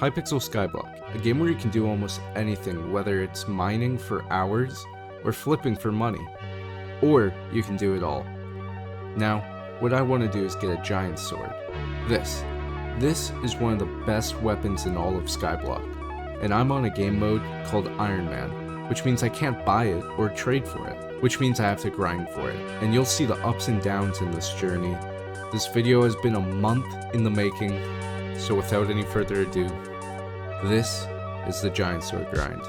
Hypixel Skyblock, a game where you can do almost anything, whether it's mining for hours or flipping for money. Or you can do it all. Now, what I want to do is get a giant sword. This is one of the best weapons in all of Skyblock, and I'm on a game mode called Iron Man, which means I can't buy it or trade for it, which means I have to grind for it, and you'll see the ups and downs in this journey. This video has been a month in the making, so without any further ado, this is the giant sword grind.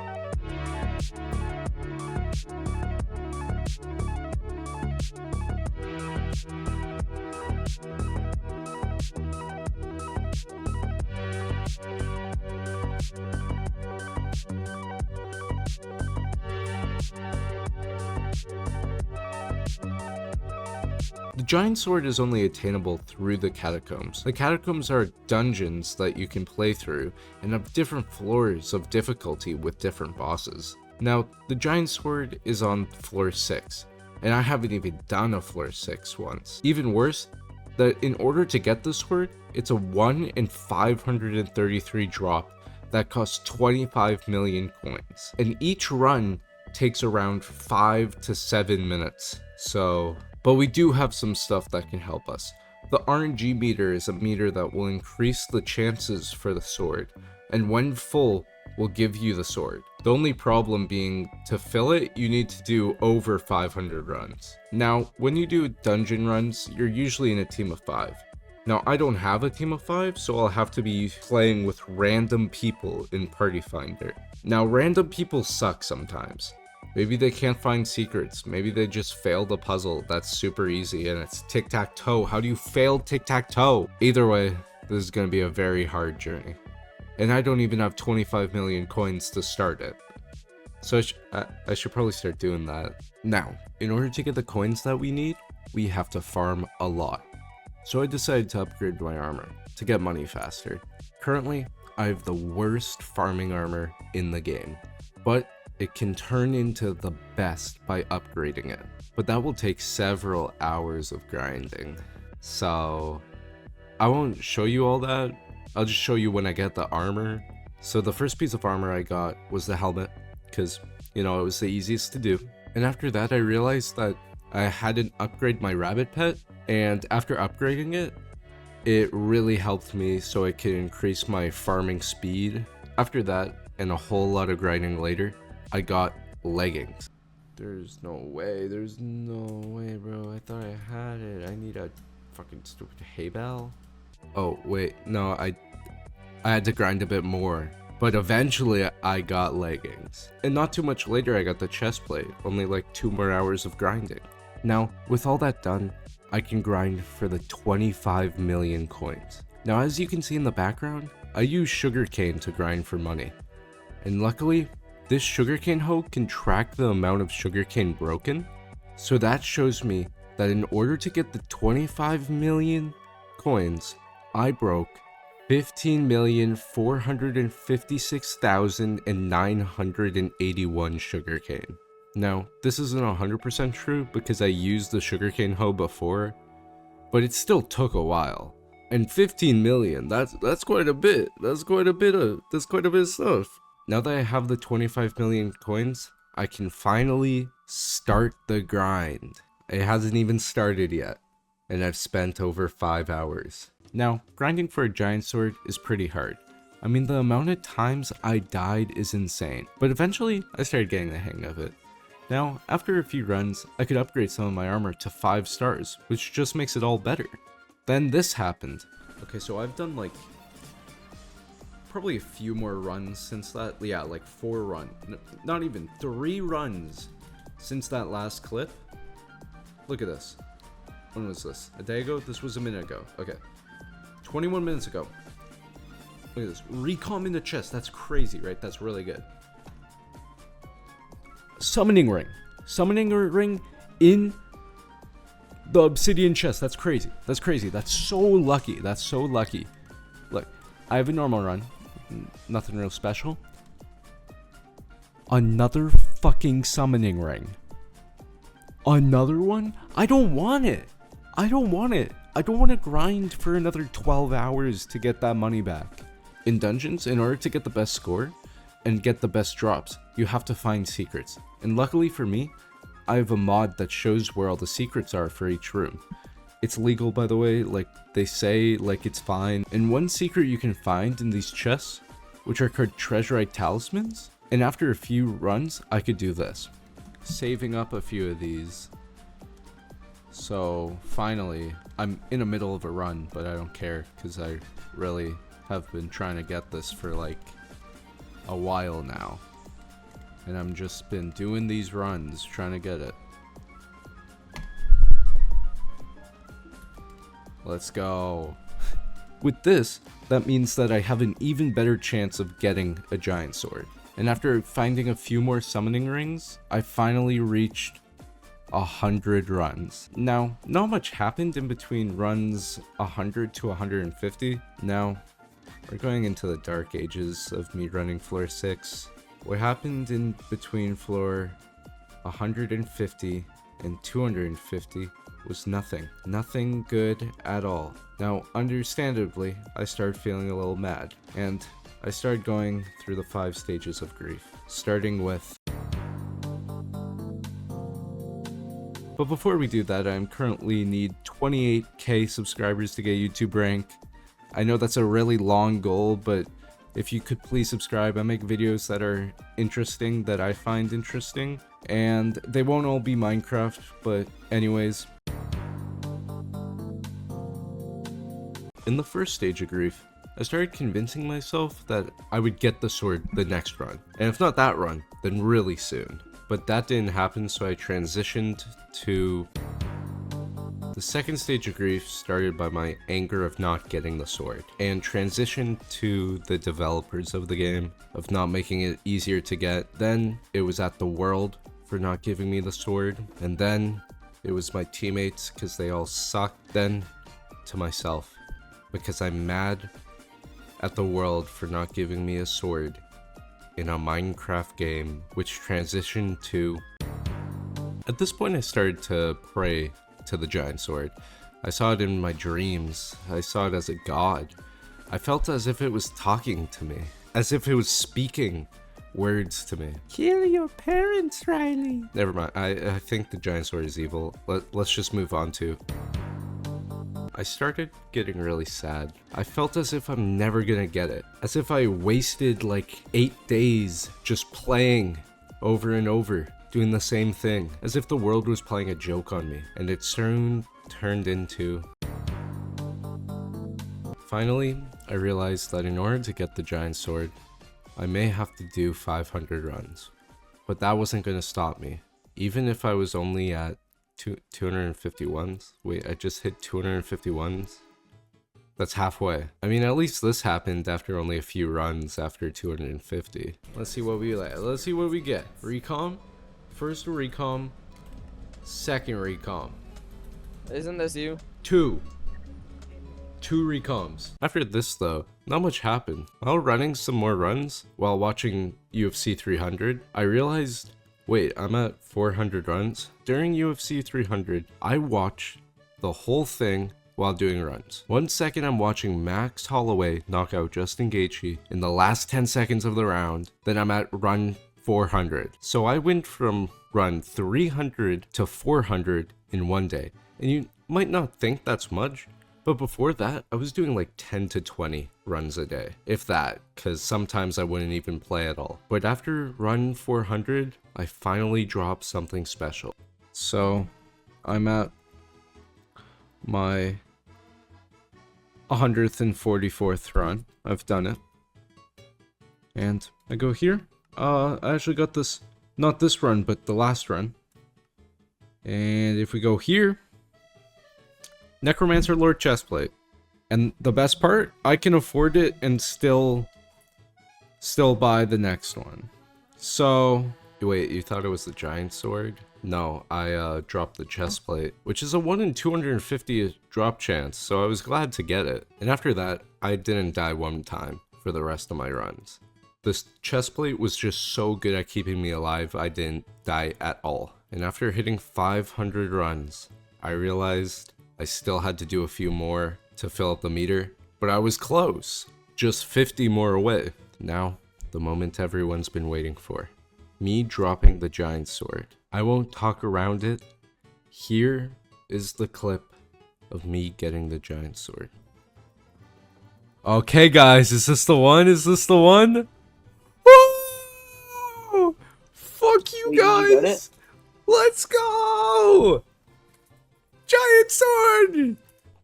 The giant sword is only attainable through the catacombs. The catacombs are dungeons that you can play through and have different floors of difficulty with different bosses. Now, the giant sword is on floor 6, and I haven't even done a floor 6 once. Even worse, that in order to get the sword, it's a 1 in 533 drop that costs 25 million coins. And each run takes around 5 to 7 minutes. But we do have some stuff that can help us. The RNG meter is a meter that will increase the chances for the sword, and when full, will give you the sword. The only problem being, to fill it, you need to do over 500 runs. Now, when you do dungeon runs, you're usually in a team of 5. Now, I don't have a team of 5, so I'll have to be playing with random people in Party Finder. Now, random people suck sometimes. Maybe they can't find secrets. Maybe they just failed a puzzle that's super easy and it's tic-tac-toe. How do you fail tic-tac-toe? Either way, this is going to be a very hard journey. And I don't even have 25 million coins to start it. So I should probably start doing that. Now, in order to get the coins that we need, we have to farm a lot. So I decided to upgrade my armor to get money faster. Currently, I have the worst farming armor in the game. But it can turn into the best by upgrading it, but that will take several hours of grinding. So I won't show you all that. I'll just show you when I get the armor. So the first piece of armor I got was the helmet, because it was the easiest to do. And after that, I realized that I hadn't upgraded my rabbit pet, and after upgrading it, it really helped me so it could increase my farming speed. After that, and a whole lot of grinding later, I got leggings. There's no way, bro. I thought I had it. I need a fucking stupid hay bale. Oh, wait, no, I had to grind a bit more. But eventually, I got leggings. And not too much later, I got the chest plate. Only like 2 more hours of grinding. Now, with all that done, I can grind for the 25 million coins. Now, as you can see in the background, I use sugarcane to grind for money. And luckily, this sugarcane hoe can track the amount of sugarcane broken, so that shows me that in order to get the 25 million coins, I broke 15,456,981 sugarcane. Now, this isn't 100% true because I used the sugarcane hoe before, but it still took a while. And 15 million, that's quite a bit. That's quite a bit of stuff. Now that I have the 25 million coins, I can finally start the grind. It hasn't even started yet, and I've spent over 5 hours. Now, grinding for a giant sword is pretty hard. I mean, the amount of times I died is insane, but eventually I started getting the hang of it. Now, after a few runs, I could upgrade some of my armor to 5 stars, which just makes it all better. Then this happened. Okay, so I've done like probably a few more runs since that. Yeah, like 4 runs. Not even 3 runs since that last clip. Look at this. When was this? A day ago? This was a minute ago. Okay. 21 minutes ago. Look at this. Recom in the chest. That's crazy, right? That's really good. Summoning ring. Summoning ring in the obsidian chest. That's crazy. That's crazy. That's so lucky. That's so lucky. Look, I have a normal run. Nothing real special. Another fucking summoning ring. Another one? I don't want it. I don't want it. I don't want to grind for another 12 hours to get that money back. In dungeons, in order to get the best score and get the best drops, you have to find secrets. And luckily for me, I have a mod that shows where all the secrets are for each room. It's legal, by the way, like they say, like it's fine. And one secret you can find in these chests, which are called treasurite talismans, and after a few runs, I could do this. Saving up a few of these. So finally, I'm in the middle of a run, but I don't care because I really have been trying to get this for like a while now. And I'm just been doing these runs trying to get it. Let's go. With this, that means that I have an even better chance of getting a giant sword. And after finding a few more summoning rings, I finally reached 100 runs. Now, not much happened in between runs 100 to 150. Now, we're going into the dark ages of me running floor 6. What happened in between floor 150 and 250 was nothing. Nothing good at all. Now, understandably, I started feeling a little mad, and I started going through the 5 stages of grief, starting with... But before we do that, I currently need 28k subscribers to get YouTube rank. I know that's a really long goal, but if you could please subscribe. I make videos that are interesting, that I find interesting, and they won't all be Minecraft, but anyways. In the first stage of grief, I started convincing myself that I would get the sword the next run, and if not that run, then really soon. But that didn't happen, so I transitioned to... The second stage of grief started by my anger of not getting the sword, and transitioned to the developers of the game, of not making it easier to get. Then it was at the world for not giving me the sword, and then it was my teammates because they all sucked, then to myself because I'm mad at the world for not giving me a sword in a Minecraft game, which transitioned to... At this point I started to pray to the giant sword. I saw it in my dreams. I saw it as a god. I felt as if it was talking to me, as if it was speaking words to me. Kill your parents, Riley. Never mind. I think the giant sword is evil. Let's just move on to... I started getting really sad. I felt as if I'm never gonna get it. As if I wasted like 8 days just playing over and over, doing the same thing. As if the world was playing a joke on me. And it soon turned into... Finally, I realized that in order to get the giant sword, I may have to do 500 runs. But that wasn't gonna stop me. Even if I was only at 251s. Wait, I just hit 251s? That's halfway. I mean, at least this happened after only a few runs after 250. Let's see what we like. Let's see what we get. Recom? First recom. Second recom. Isn't this you? Two recoms. After this though, not much happened. While running some more runs, while watching UFC 300, I realized, wait, I'm at 400 runs? During UFC 300, I watched the whole thing while doing runs. 1 second I'm watching Max Holloway knock out Justin Gaethje in the last 10 seconds of the round, then I'm at run 400. So I went from run 300 to 400 in 1 day. And you might not think that's much, but before that, I was doing like 10 to 20 runs a day. If that, because sometimes I wouldn't even play at all. But after run 400, I finally dropped something special. So, I'm at my 144th run. I've done it. And I go here. I actually got this, not this run, but the last run. And if we go here, Necromancer Lord chestplate. And the best part, I can afford it and still buy the next one. So, wait, you thought it was the giant sword? No, I dropped the chestplate, which is a 1 in 250 drop chance, so I was glad to get it. And after that, I didn't die one time for the rest of my runs. This chestplate was just so good at keeping me alive, I didn't die at all. And after hitting 500 runs, I realized I still had to do a few more to fill up the meter, but I was close. Just 50 more away. Now, the moment everyone's been waiting for. Me dropping the giant sword. I won't talk around it. Here is the clip of me getting the giant sword. Okay, guys, is this the one? Is this the one? Woo! Fuck you Wait, did you get guys! Let's go! Giant sword!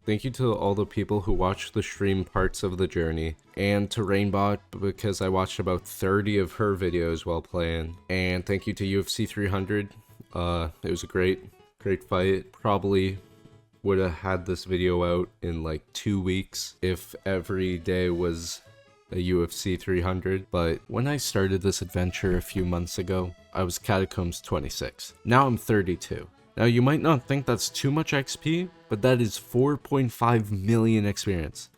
Thank you to all the people who watched the stream parts of the journey, and to Rainbot because I watched about 30 of her videos while playing, and thank you to UFC 300. It was a great fight. Probably would have had this video out in like 2 weeks if every day was a UFC 300, but when I started this adventure a few months ago, I was Catacombs 26. Now I'm 32. Now you might not think that's too much XP, but that is 4.5 million experience.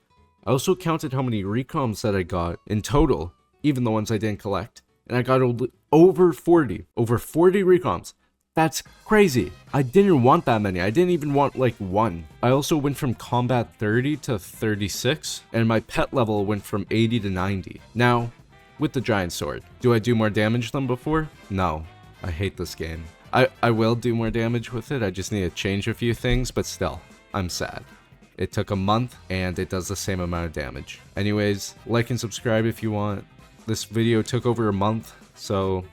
I also counted how many recoms that I got in total, even the ones I didn't collect, and I got over 40 recoms. That's crazy. I didn't want that many. I didn't even want like one. I also went from combat 30 to 36, and my pet level went from 80 to 90. Now, with the giant sword, do I do more damage than before? No. I hate this game. I will do more damage with it. I just need to change a few things, but still, I'm sad. It took a month, and it does the same amount of damage. Anyways, like and subscribe if you want. This video took over a month, so